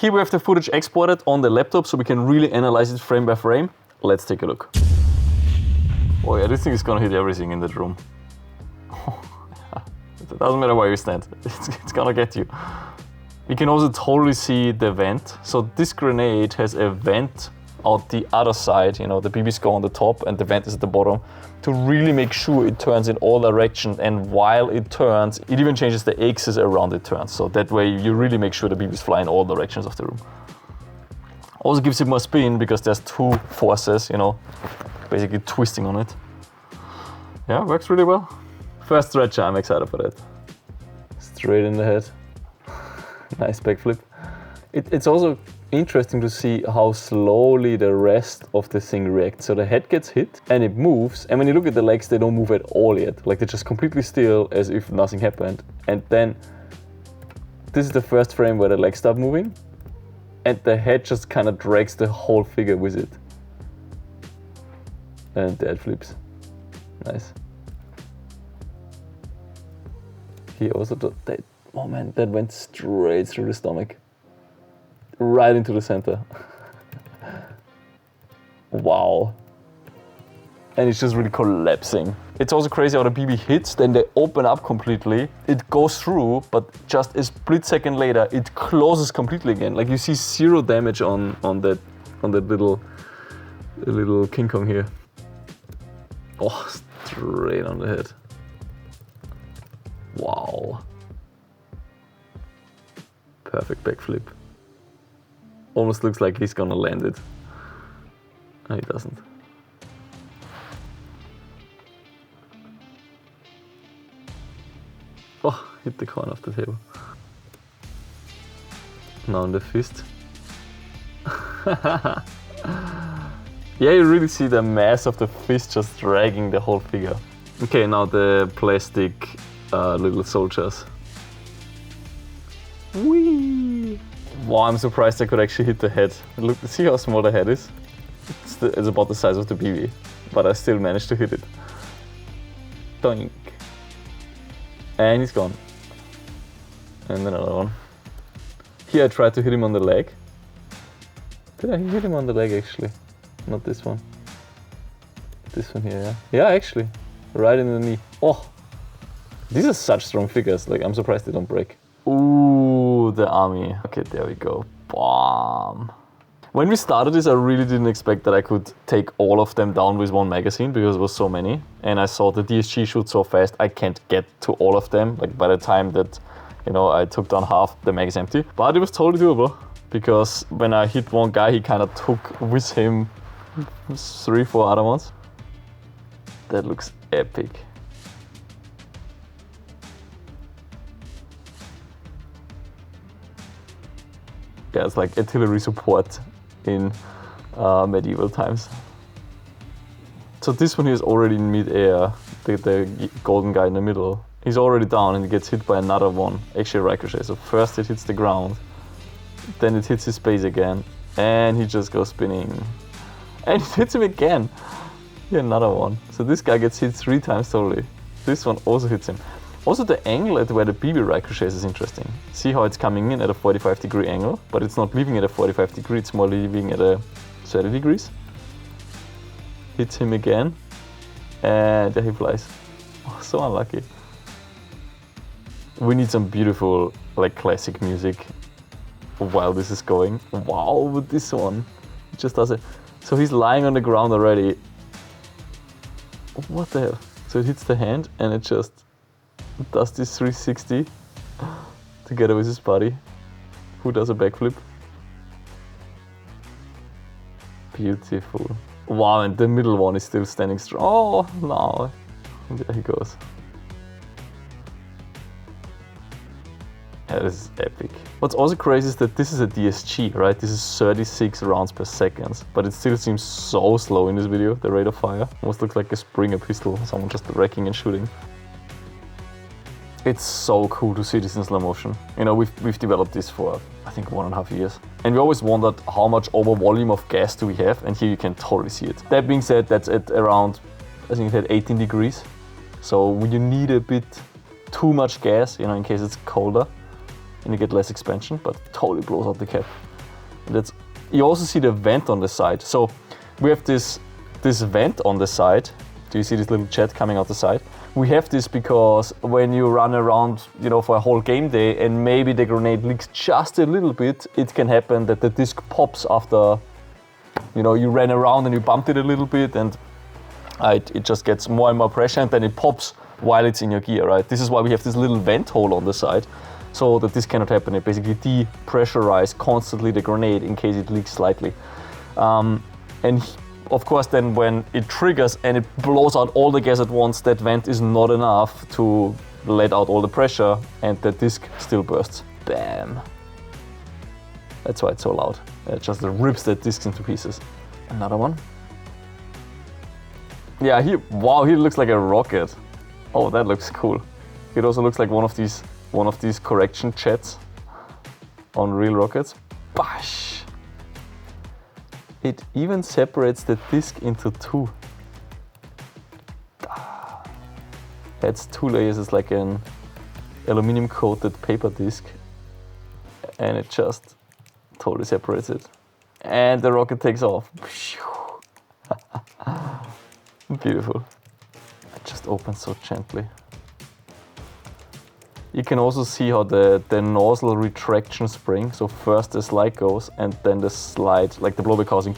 Here we have the footage exported on the laptop so we can really analyze it frame by frame. Let's take a look. Oh yeah, this thing is gonna hit everything in that room. It doesn't matter where you stand, it's gonna get you. You can also totally see the vent. So this grenade has a vent out the other side, you know, the BBs go on the top and the vent is at the bottom, to really make sure it turns in all directions, and while it turns, it even changes the axis around it turns. So that way you really make sure the BBs fly in all directions of the room. Also gives it more spin because there's two forces, you know, basically twisting on it. Yeah, works really well. First stretcher, I'm excited for that. Straight in the head. Nice backflip. It's also interesting to see how slowly the rest of the thing reacts. So the head gets hit and it moves, and when you look at the legs, they don't move at all yet. Like, they're just completely still as if nothing happened. And then this is the first frame where the legs stop moving and the head just kind of drags the whole figure with it. And the head flips. Nice. He also did that. Oh man, that went straight through the stomach. Right into the center. Wow. And it's just really collapsing. It's also crazy how the BB hits, then they open up completely. It goes through, but just a split second later, it closes completely again. Like, you see zero damage on that little King Kong here. Oh, straight on the head. Wow. Perfect backflip. Almost looks like he's gonna land it. No, he doesn't. Oh, hit the corner of the table. Now on the fist. Yeah, you really see the mass of the fist just dragging the whole figure. Okay, now the plastic little soldiers. Whee! Wow, I'm surprised I could actually hit the head. Look, see how small the head is? It's about the size of the BB, but I still managed to hit it. Doink. And he's gone. And another one. Here I tried to hit him on the leg. Did I hit him on the leg actually? Not this one. This one here, yeah. Yeah, actually. Right in the knee. Oh! These are such strong figures, like, I'm surprised they don't break. Ooh, the army. Okay, there we go. Bam. When we started this, I really didn't expect that I could take all of them down with one magazine because it was so many. And I saw the DSG shoot so fast, I can't get to all of them. Like, by the time that, you know, I took down half, the mag is empty. But it was totally doable because when I hit one guy, he kind of took with him 3-4 other ones. That looks epic. Yeah, it's like artillery support in medieval times. So this one is already in mid-air, the golden guy in the middle. He's already down and he gets hit by another one, actually ricochet. So first it hits the ground, then it hits his base again, and he just goes spinning. And it hits him again. Yeah, another one. So this guy gets hit 3 times totally. This one also hits him. Also the angle at where the BB ricochets is interesting. See how it's coming in at a 45-degree angle, but it's not leaving at a 45 degree, it's more leaving at a 30 degrees. Hits him again, and there he flies. Oh, so unlucky. We need some beautiful, like, classic music while this is going. Wow, with this one, it just does it. So he's lying on the ground already. What the hell? So it hits the hand and it just does this 360 together with his body, who does a backflip. Beautiful. Wow, and the middle one is still standing strong. Oh, no. And there he goes. Yeah, this is epic. What's also crazy is that this is a DSG, right? This is 36 rounds per second, but it still seems so slow in this video, the rate of fire. Almost looks like a Springer pistol, someone just wrecking and shooting. It's so cool to see this in slow motion. You know, we've developed this for, I think, 1.5 years. And we always wondered how much over volume of gas do we have, and here you can totally see it. That being said, that's at around, I think it had 18 degrees. So you need a bit too much gas, you know, in case it's colder and you get less expansion, but it totally blows out the cap. You also see the vent on the side. So we have this vent on the side. Do you see this little jet coming out the side? We have this because when you run around, for a whole game day and maybe the grenade leaks just a little bit, it can happen that the disc pops after, you ran around and you bumped it a little bit, and it just gets more and more pressure, and then it pops while it's in your gear, right? This is why we have this little vent hole on the side, so that this cannot happen. It basically depressurizes constantly the grenade in case it leaks slightly. Of course, then when it triggers and it blows out all the gas at once, that vent is not enough to let out all the pressure, and the disc still bursts. Bam! That's why it's so loud. It just rips that disc into pieces. Another one. Yeah, he looks like a rocket. Oh, that looks cool. It also looks like one of these correction jets on real rockets. Bash! It even separates the disc into two. That's 2 layers. It's like an aluminum coated paper disc, and it just totally separates it. And the rocket takes off. Beautiful. It just opens so gently. You can also see how the nozzle retraction spring, so first the slide goes and then the slide, like the blowback housing,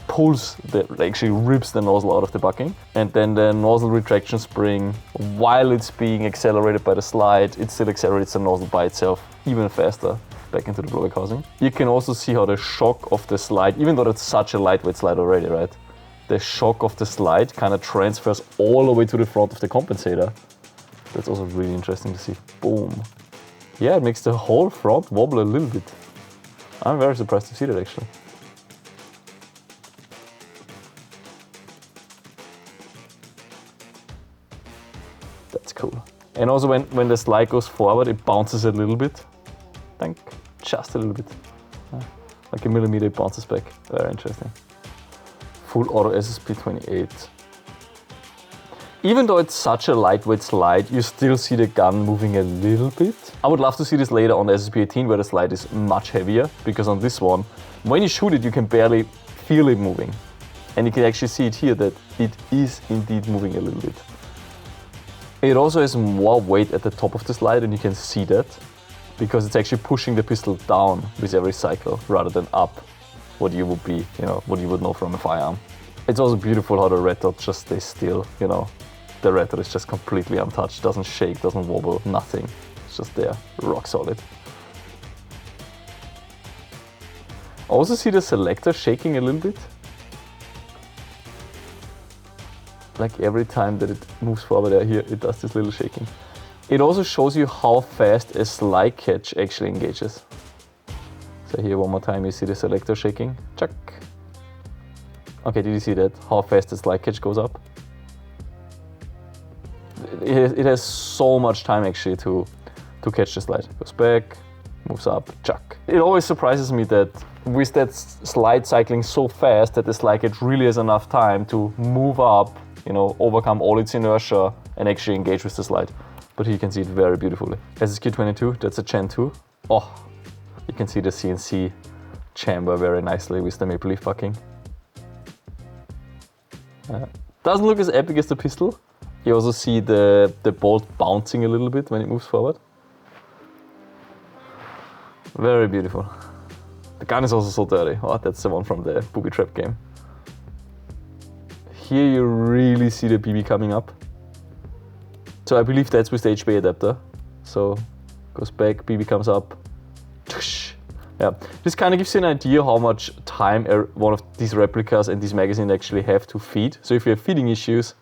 actually rips the nozzle out of the bucking. And then the nozzle retraction spring, while it's being accelerated by the slide, it still accelerates the nozzle by itself even faster back into the blowback housing. You can also see how the shock of the slide, even though it's such a lightweight slide already, right? The shock of the slide kind of transfers all the way to the front of the compensator. That's also really interesting to see. Boom. Yeah, it makes the whole front wobble a little bit. I'm very surprised to see that, actually. That's cool. And also when the slide goes forward, it bounces a little bit. Just a little bit. Like a millimeter, it bounces back. Very interesting. Full auto SSP 28. Even though it's such a lightweight slide, you still see the gun moving a little bit. I would love to see this later on the SSP 18, where the slide is much heavier, because on this one, when you shoot it, you can barely feel it moving. And you can actually see it here that it is indeed moving a little bit. It also has more weight at the top of the slide, and you can see that, because it's actually pushing the pistol down with every cycle rather than up, what you would be, what you would know from a firearm. It's also beautiful how the red dot just stays still, The red dot is just completely untouched, doesn't shake, doesn't wobble, nothing. It's just there, rock solid. I also see the selector shaking a little bit. Like every time that it moves forward here, it does this little shaking. It also shows you how fast a slide catch actually engages. So here one more time you see the selector shaking, chuck. Okay, did you see that? How fast the slide catch goes up? It has so much time actually to catch the slide. Goes back, moves up, chuck. It always surprises me that with that slide cycling so fast that the slide catch really has enough time to move up, overcome all its inertia and actually engage with the slide. But here you can see it very beautifully. SSQ22, that's a Gen 2. Oh, you can see the CNC chamber very nicely with the maple leaf bucking. Doesn't look as epic as the pistol. You also see the bolt bouncing a little bit when it moves forward. Very beautiful. The gun is also so dirty. Oh, that's the one from the booby trap game. Here you really see the BB coming up. So I believe that's with the HB adapter. So goes back, BB comes up. Yeah, this kind of gives you an idea how much time one of these replicas and these magazines actually have to feed. So if you have feeding issues,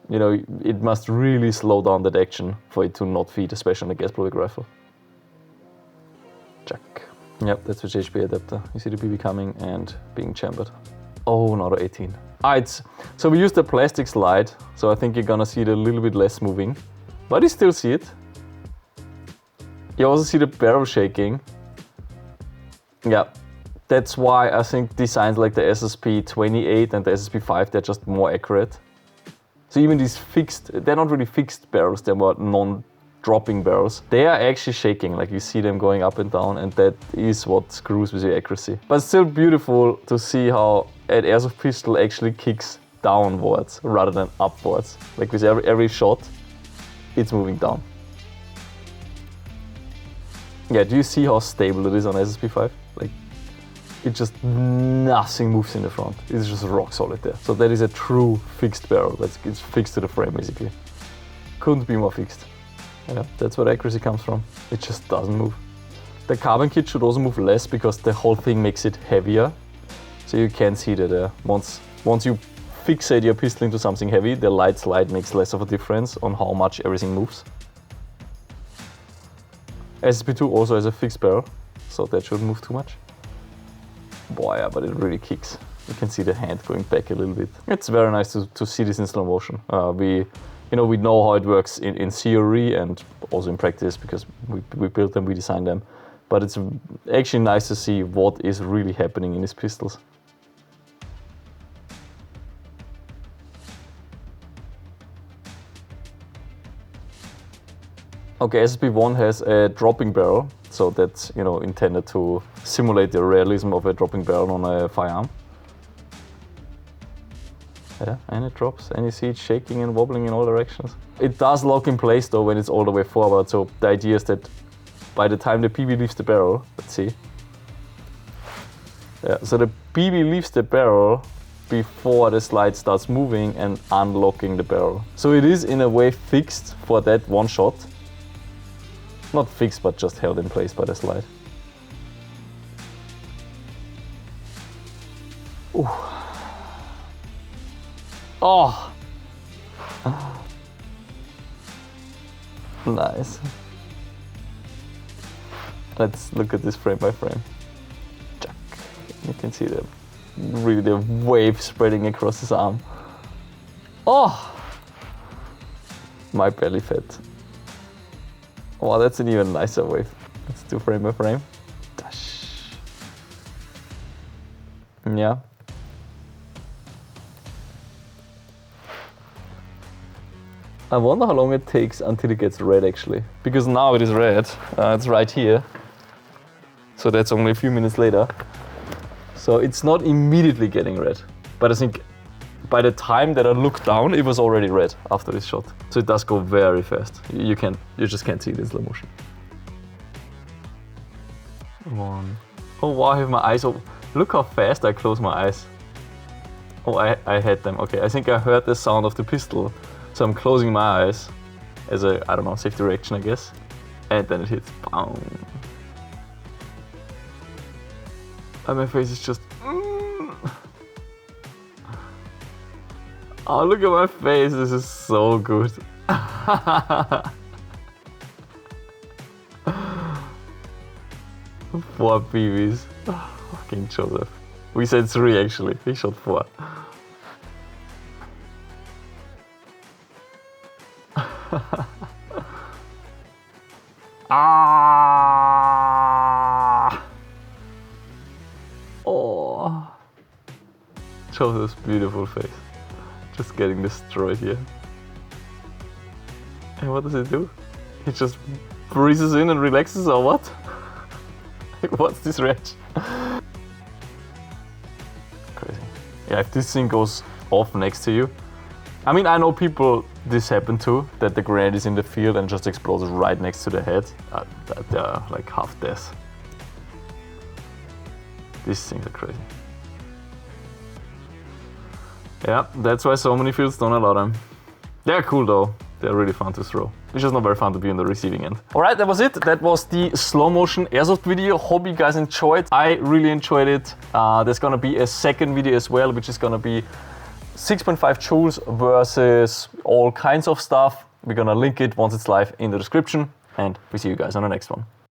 it must really slow down that action for it to not feed, especially on a gas blowback rifle. Check. Yep, that's with HB adapter. You see the BB coming and being chambered. Oh, another 18. So we used the plastic slide, so I think you're gonna see it a little bit less moving, but you still see it. You also see the barrel shaking. Yeah, that's why I think designs like the SSP 28 and the SSP 5, they're just more accurate. So even these fixed, they're not really fixed barrels, they're more dropping barrels, they are actually shaking, like you see them going up and down, and that is what screws with your accuracy. But it's still beautiful to see how an airsoft pistol actually kicks downwards rather than upwards. Like with every shot, it's moving down. Yeah, do you see how stable it is on SSP5? Like, it just, nothing moves in the front. It's just rock solid there. So that is a true fixed barrel. It's fixed to the frame basically. Couldn't be more fixed. Yeah, that's where accuracy comes from. It just doesn't move. The carbon kit should also move less because the whole thing makes it heavier. So you can see that once you fixate your pistol into something heavy, the light slide makes less of a difference on how much everything moves. SSP2 also has a fixed barrel, so that shouldn't move too much. Boy, yeah, but it really kicks. You can see the hand going back a little bit. It's very nice to see this in slow motion. We know how it works in theory and also in practice because we built them, we designed them. But it's actually nice to see what is really happening in these pistols. Okay, SSP1 has a dropping barrel, so that's intended to simulate the realism of a dropping barrel on a firearm. Yeah, and it drops, and you see it shaking and wobbling in all directions. It does lock in place though when it's all the way forward, so the idea is that by the time the PB leaves the barrel, let's see. Yeah, so the PB leaves the barrel before the slide starts moving and unlocking the barrel. So it is in a way fixed for that one shot. Not fixed, but just held in place by the slide. Ooh. Oh! Nice. Let's look at this frame by frame. Jack. You can see the wave spreading across his arm. Oh! My belly fat. Wow, that's an even nicer wave. Let's do frame by frame. Dash. Yeah. I wonder how long it takes until it gets red actually. Because now it is red, it's right here. So that's only a few minutes later. So it's not immediately getting red. But I think by the time that I look down, it was already red after this shot. So it does go very fast. You just can't see it in slow motion. One. Oh wow, I have my eyes open. Look how fast I close my eyes. Oh, I had them. Okay, I think I heard the sound of the pistol. So I'm closing my eyes as a, I don't know, safety reaction, I guess. And then it hits. Boom. And my face is just... Oh, look at my face, this is so good. 4 PBs. Fucking Joseph. We said 3 actually, he shot 4. Ah! Oh! Joseph's beautiful face. Just getting destroyed here. And what does it do? It just breezes in and relaxes or what? What's this reaction? Crazy. Yeah, if this thing goes off next to you. I mean, I know people this happened to, that the grenade is in the field and just explodes right next to the head. They're like half dead. These things are crazy. Yeah, that's why so many fields don't allow them. They're cool though. They're really fun to throw. It's just not very fun to be on the receiving end. Alright, that was it. That was the slow motion airsoft video. Hope you guys enjoyed. I really enjoyed it. There's gonna be a second video as well, which is gonna be 6.5 joules versus all kinds of stuff. We're gonna link it once it's live in the description. And we see you guys on the next one.